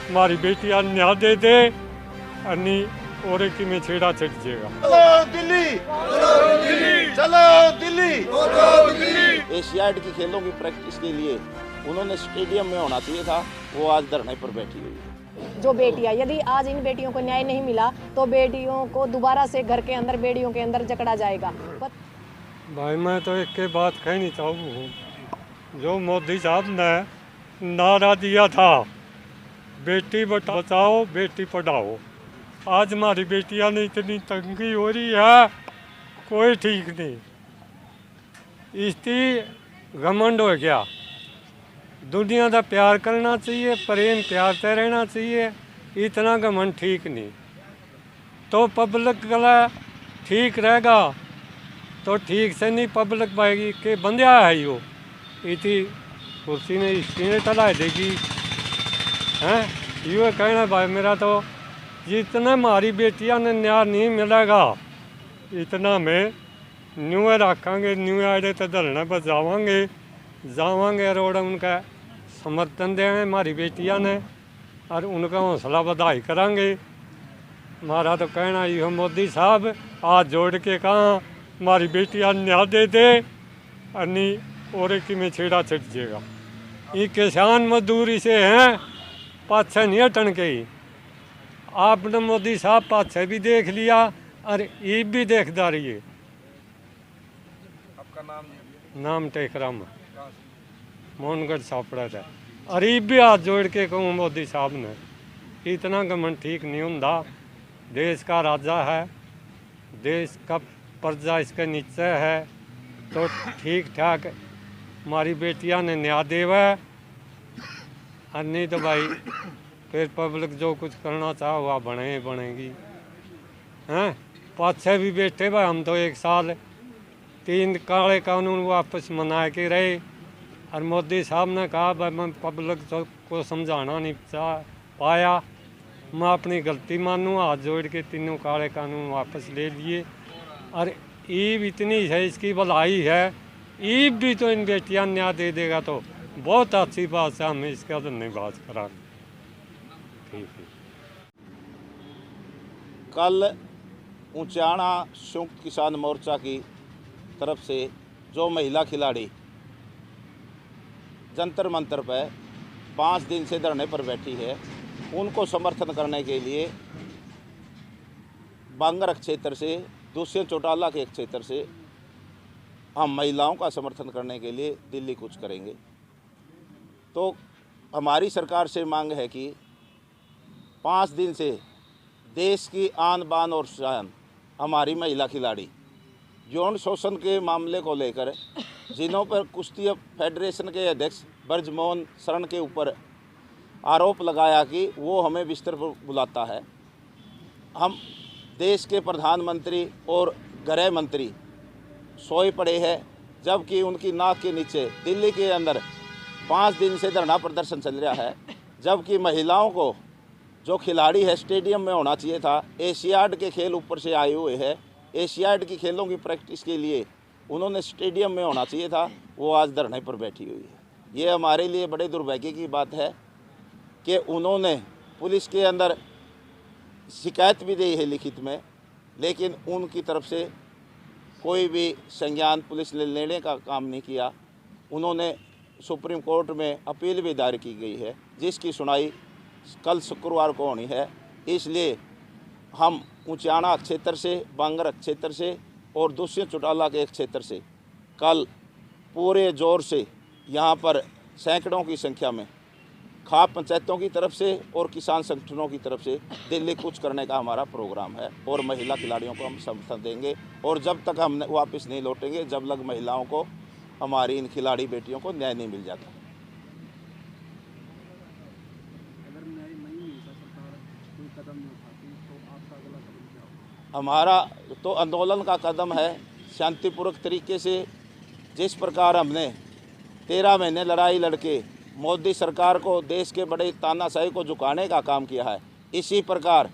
हमारी बेटियां न्याय दे दे अन्नी और की में छेड़ा छट जाएगा। चलो दिल्ली, चलो दिल्ली। एशियाड की खेलों की प्रैक्टिस के लिए उन्होंने स्टेडियम में होना चाहिए था, वो आज धरने पर बैठी हुई है। जो बेटियां, यदि आज इन बेटियों को न्याय नहीं मिला तो बेटियों को दोबारा से घर के अंदर बेड़ियों के अंदर जकड़ा जाएगा। भाई मैं तो एक के बात कहनी चाहूँ, जो मोदी साहब ने नारा दिया था बेटी बचाओ बेटी पढ़ाओ, आज हमारी बेटियां ने इतनी तंगी हो रही है कोई ठीक नहीं। इसकी घमंड हो गया, दुनिया का प्यार करना चाहिए, प्रेम प्यार से रहना चाहिए, इतना घमंड ठीक नहीं। तो पब्लिक गला ठीक रहेगा तो ठीक से नहीं पब्लिक पाएगी कि बंदिया है यो इतनी कुर्सी ने इसने चला देगी हैं। ये कहना भाई मेरा तो जितना हमारी बेटियां ने न्याय नहीं मिलेगा इतना में न्यू रखेंगे, न्यू आए तो धरने पर जावांगे रोड उनका समर्थन देंगे हमारी बेटियां ने और उनका हौसला बधाई करांगे। हमारा तो कहना ये मोदी साहब हाथ जोड़ के कहा हमारी बेटियां न्याय दे दे अन्नी और की में छेड़ा छट जाएगा। ये किसान मजदूरी से हैं पाछे नहीं हटन के ही। आपने मोदी साहब पाछे भी देख लिया और ये भी देखता रहिए। आपका नाम? नाम टेकराम मोहनगढ़ छापड़ा था। और ये भी हाथ जोड़ के कहूँ मोदी साहब ने इतना घमंड ठीक नहीं होता। देश का राजा है, देश का प्रजा इसके नीचे है, तो ठीक ठाक हमारी बेटियां ने न्याय देवा और नहीं तो भाई फिर पब्लिक जो कुछ करना चाहे वह बनेगी हैं। पाछे भी बैठे भाई हम तो एक साल 3 काले कानून वापस मना के रहे और मोदी साहब ने कहा भाई मैं पब्लिक को समझाना नहीं पाया, मैं अपनी गलती मानूँ, हाथ जोड़ के 3 काले कानून वापस ले लिए। और ईब इतनी है इसकी भलाई है, ईब भी तो इन बेटियां न्याय दे देगा तो बहुत अच्छी बात है, हमें इसका धन्यवाद करांगे। ठीक है। कल ऊंचाना संयुक्त किसान मोर्चा की तरफ से जो महिला खिलाड़ी जंतर मंतर पर 5 दिन से धरने पर बैठी है, उनको समर्थन करने के लिए बांगर क्षेत्र से दूसरे चौटाला के क्षेत्र से हम महिलाओं का समर्थन करने के लिए दिल्ली कूच करेंगे। तो हमारी सरकार से मांग है कि 5 दिन से देश की आन बान और शान हमारी महिला खिलाड़ी यौन शोषण के मामले को लेकर जिन्हों पर कुश्ती फेडरेशन के अध्यक्ष ब्रजमोहन शरण के ऊपर आरोप लगाया कि वो हमें बिस्तर पर बुलाता है। हम देश के प्रधानमंत्री और गृह मंत्री सोए पड़े हैं, जबकि उनकी नाक के नीचे दिल्ली के अंदर 5 दिन से धरना प्रदर्शन चल रहा है। जबकि महिलाओं को जो खिलाड़ी है स्टेडियम में होना चाहिए था। एशियाड के खेल ऊपर से आए हुए हैं, एशियाड की खेलों की प्रैक्टिस के लिए उन्होंने स्टेडियम में होना चाहिए था, वो आज धरने पर बैठी हुई है। ये हमारे लिए बड़े दुर्भाग्य की बात है कि उन्होंने पुलिस के अंदर शिकायत भी दी है लिखित में, लेकिन उनकी तरफ से कोई भी संज्ञान पुलिस ने लेने का काम नहीं किया। उन्होंने सुप्रीम कोर्ट में अपील भी दायर की गई है, जिसकी सुनवाई कल शुक्रवार को होनी है। इसलिए हम ऊंचाना क्षेत्र से, बांगर क्षेत्र से और दूसरे चौटाला के क्षेत्र से कल पूरे जोर से यहाँ पर सैकड़ों की संख्या में खाप पंचायतों की तरफ से और किसान संगठनों की तरफ से दिल्ली कूच करने का हमारा प्रोग्राम है। और महिला खिलाड़ियों को हम समर्थन देंगे और जब तक हम वापस नहीं लौटेंगे जब तक महिलाओं को, हमारी इन खिलाड़ी बेटियों को न्याय नहीं मिल जाता। हमारा तो आंदोलन का कदम है शांतिपूर्वक तरीके से। जिस प्रकार हमने 13 महीने लड़ाई लड़के मोदी सरकार को, देश के बड़े तानाशाही को झुकाने का काम किया है, इसी प्रकार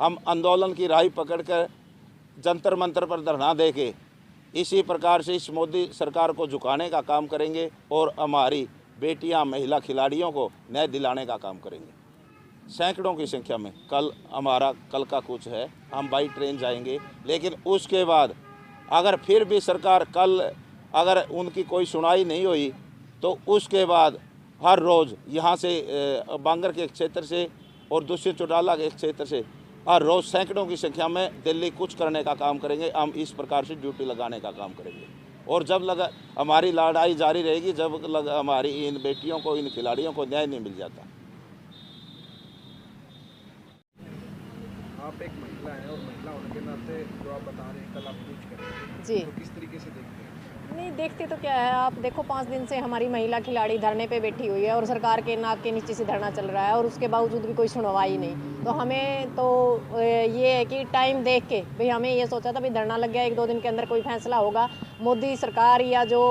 हम आंदोलन की राह पकड़कर जंतर मंतर पर धरना देके इसी प्रकार से इस मोदी सरकार को झुकाने का काम करेंगे और हमारी बेटियां, महिला खिलाड़ियों को न्याय दिलाने का काम करेंगे। सैकड़ों की संख्या में कल का कुछ है, हम बाई ट्रेन जाएंगे। लेकिन उसके बाद अगर फिर भी सरकार कल अगर उनकी कोई सुनाई नहीं हुई तो उसके बाद हर रोज़ यहाँ से बांगर के क्षेत्र से और दुष्यंत चौटाला के क्षेत्र से हर रोज़ सैकड़ों की संख्या में दिल्ली कुछ करने का काम करेंगे। हम इस प्रकार से ड्यूटी लगाने का काम करेंगे और जब हमारी लड़ाई जारी रहेगी जब हमारी इन बेटियों को, इन खिलाड़ियों को न्याय नहीं मिल जाता। आप एक महिला हैं और महिला होने के नाते जो आप बता रहे हैं कल आप कुछ करेंगे जी। तो किस तरीके से देखते हैं? नहीं देखते तो क्या है, आप देखो 5 दिन से हमारी महिला खिलाड़ी धरने पे बैठी हुई है और सरकार के नाक के नीचे से धरना चल रहा है और उसके बावजूद भी कोई सुनवाई नहीं। तो हमें तो ये है कि टाइम देख के भाई हमें ये सोचा था भाई धरना लग गया, 1-2 दिन के अंदर कोई फैसला होगा। मोदी सरकार या जो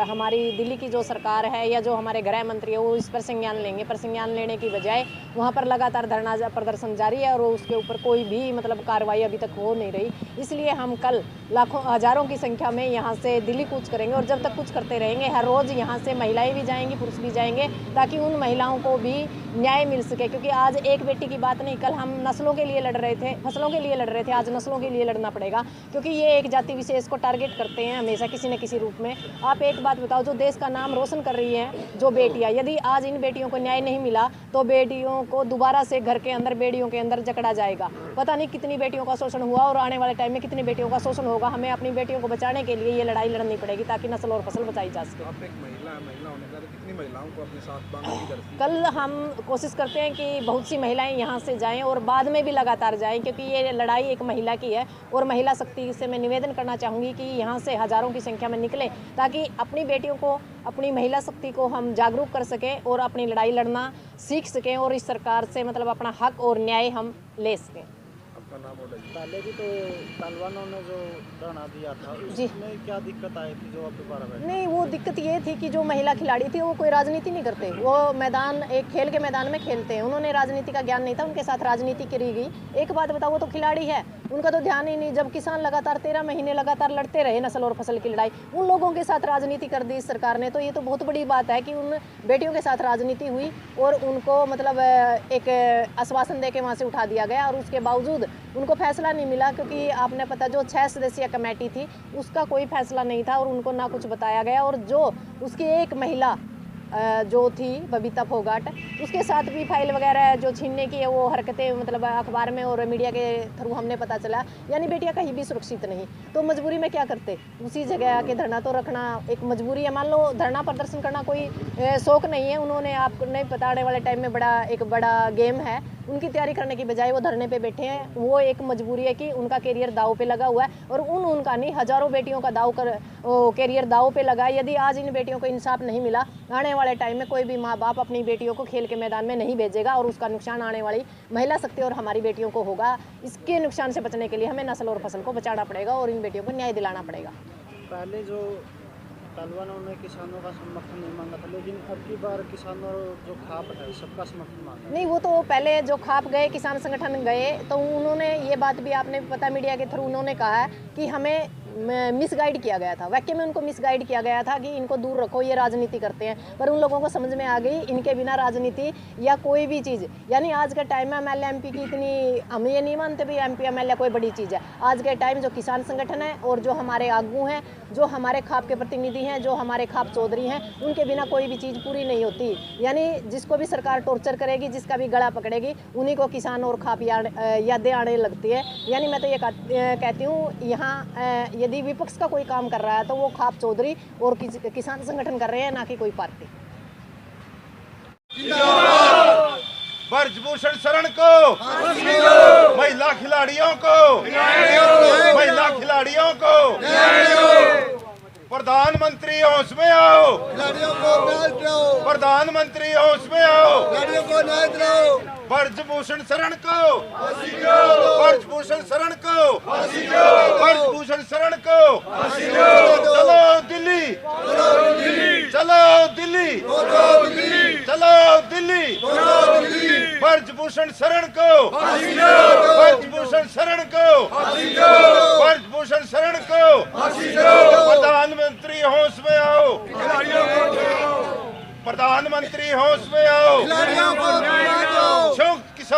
हमारी दिल्ली की जो सरकार है या जो हमारे गृह मंत्री है वो इस पर संज्ञान लेंगे, पर संज्ञान लेने की बजाय वहाँ पर लगातार धरना प्रदर्शन जारी है और उसके ऊपर कोई भी मतलब कार्रवाई अभी तक हो नहीं रही। इसलिए हम कल लाखों हज़ारों की संख्या में यहाँ से दिल्ली कूच करेंगे और जब तक कुछ करते रहेंगे हर रोज़ यहाँ से महिलाएं भी जाएंगी, पुरुष भी जाएंगे, ताकि उन महिलाओं को भी न्याय मिल सके। क्योंकि आज एक बेटी की बात नहीं, कल हम नस्लों के लिए लड़ रहे थे, फसलों के लिए लड़ रहे थे, आज नस्लों के लिए लड़ना पड़ेगा। क्योंकि ये एक जाति विशेष को टारगेट करते हैं हमेशा किसी न किसी रूप में। आप एक बात बताओ, जो देश का नाम रोशन कर रही हैं जो बेटियाँ, यदि आज इन बेटियों को न्याय नहीं मिला तो बेटियों को दोबारा से घर के अंदर बेड़ियों के अंदर जकड़ा जाएगा। पता नहीं कितनी बेटियों का शोषण हुआ और आने वाले टाइम में कितनी बेटियों का शोषण होगा। हमें अपनी बेटियों को बचाने के लिए ये लड़ाई लड़नी पड़ेगी ताकि नस्ल और फसल बचाई जा सके। आप एक महिला होने का कितनी महिलाओं को अपने साथ बांधने की जरूरत है? कल हम कोशिश करते हैं कि बहुत सी महिलाएं यहाँ से जाएं और बाद में भी लगातार जाएं, क्योंकि ये लड़ाई एक महिला की है। और महिला शक्ति से मैं निवेदन करना चाहूँगी कि यहाँ से हज़ारों की संख्या में निकलें ताकि अपनी बेटियों को, अपनी महिला शक्ति को हम जागरूक कर सकें और अपनी लड़ाई लड़ना सीख सकें और इस सरकार से मतलब अपना हक और न्याय हम ले सकें। आपका नाम और बताइए। पहले भी तो तालिबानों ने जो धरना दिया था जी। उसमें क्या दिक्कत आई थी जो अब दोबारा बैठे? नहीं, वो दिक्कत ये थी कि जो महिला खिलाड़ी थी वो कोई राजनीति नहीं करते, वो मैदान एक खेल के मैदान में खेलते हैं। उन्होंने राजनीति का ज्ञान नहीं था, उनके साथ राजनीति करी गई। एक बात बताओ, वो तो खिलाड़ी है, उनका तो ध्यान ही नहीं। जब किसान लगातार 13 महीने लगातार लड़ते रहे नस्ल और फसल की लड़ाई, उन लोगों के साथ राजनीति कर दी इस सरकार ने। तो ये तो बहुत बड़ी बात है कि उन बेटियों के साथ राजनीति हुई और उनको मतलब एक आश्वासन दे के वहाँ से उठा दिया गया और उसके बावजूद उनको फैसला नहीं मिला। क्योंकि आपने पता जो 6 सदस्यीय कमेटी थी उसका कोई फैसला नहीं था और उनको ना कुछ बताया गया। और जो उसकी एक महिला जो थी बबीता फोगाट, उसके साथ भी फाइल वगैरह जो छीनने की है वो हरकतें मतलब अखबार में और मीडिया के थ्रू हमने पता चला। यानी बेटियां कहीं भी सुरक्षित नहीं। तो मजबूरी में क्या करते, उसी जगह आके धरना तो रखना एक मजबूरी है। मान लो धरना प्रदर्शन करना कोई शौक नहीं है, उन्होंने आपको नहीं पता आने वाले टाइम में एक बड़ा गेम है, उनकी तैयारी करने की बजाय वो धरने पे बैठे हैं। वो एक मजबूरी है कि उनका कैरियर दाव पे लगा हुआ है और उनका नहीं, हज़ारों बेटियों का कैरियर दाव पे लगा है। यदि आज इन बेटियों को इंसाफ नहीं मिला, आने वाले टाइम में कोई भी माँ बाप अपनी बेटियों को खेल के मैदान में नहीं भेजेगा और उसका नुकसान आने वाली महिला शक्ति और हमारी बेटियों को होगा। इसके नुकसान से बचने के लिए हमें नस्ल और फसल को बचाना पड़ेगा और इन बेटियों को न्याय दिलाना पड़ेगा। पहले जो तालिबानों ने किसानों का समर्थन नहीं मांगा था, लेकिन अब की बार किसानों जो खाप है सबका समर्थन मांगा। नहीं, वो तो पहले जो खाप गए किसान संगठन गए तो उन्होंने ये बात भी आपने पता मीडिया के थ्रू उन्होंने कहा है कि हमें मिसगाइड किया गया था। वाकई में उनको मिसगाइड किया गया था कि इनको दूर रखो, ये राजनीति करते हैं। पर उन लोगों को समझ में आ गई इनके बिना राजनीति या कोई भी चीज़, यानी आज के टाइम में MLA MP की इतनी, हम ये नहीं मानते भी MP MLA कोई बड़ी चीज़ है। आज के टाइम जो किसान संगठन है और जो हमारे आगू हैं, जो हमारे खाप के प्रतिनिधि हैं, जो हमारे खाप चौधरी हैं, उनके बिना कोई भी चीज़ पूरी नहीं होती। यानी जिसको भी सरकार टॉर्चर करेगी, जिसका भी गला पकड़ेगी, उन्हीं को किसान और खाप यादें आने लगती है। यानी मैं तो ये कहती हूँ, यहाँ यदि विपक्ष का कोई काम कर रहा है तो वो खाप चौधरी और किसान संगठन कर रहे हैं, ना कि कोई पार्टी। ब्रजभूषण शरण को, महिला खिलाड़ियों को, महिला खिलाड़ियों को, प्रधानमंत्री होश में आओ, प्रधानमंत्री होश में आओ, ब्रजभूषण शरण को, ब्रजभूषण शरण को, ब्रजभूषण शरण को, चलो दिल्ली, चलो दिल्ली, चलो दिल्ली, ब्रजभूषण शरण को, ब्रजभूषण शरण को, ब्रजभूषण शरण को, प्रधानमंत्री होश में आओ, प्रधानमंत्री होश में आओ,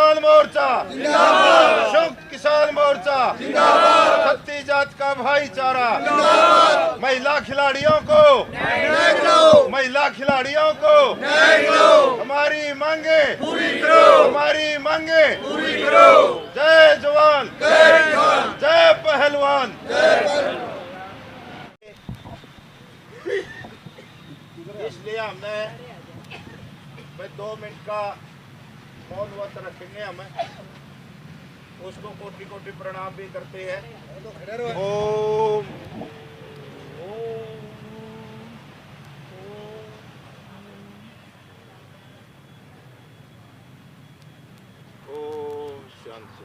किसान मोर्चा जिंदाबाद, संयुक्त किसान मोर्चा जिंदाबाद, खत्ती जात का भाईचारा जिंदाबाद, महिला खिलाड़ियों को न्याय दिलाओ, महिला खिलाड़ियों को न्याय दिलाओ, हमारी मांगे पूरी करो, हमारी मांगे पूरी करो। जय जवान, जय किसान, जय पहलवान, जय पहलवान। इसलिए हमने 2 मिनट का मौन व्रत रखेंगे, हमें उसको कोटि कोटि प्रणाम भी करते हैं। ओम ओम शांति।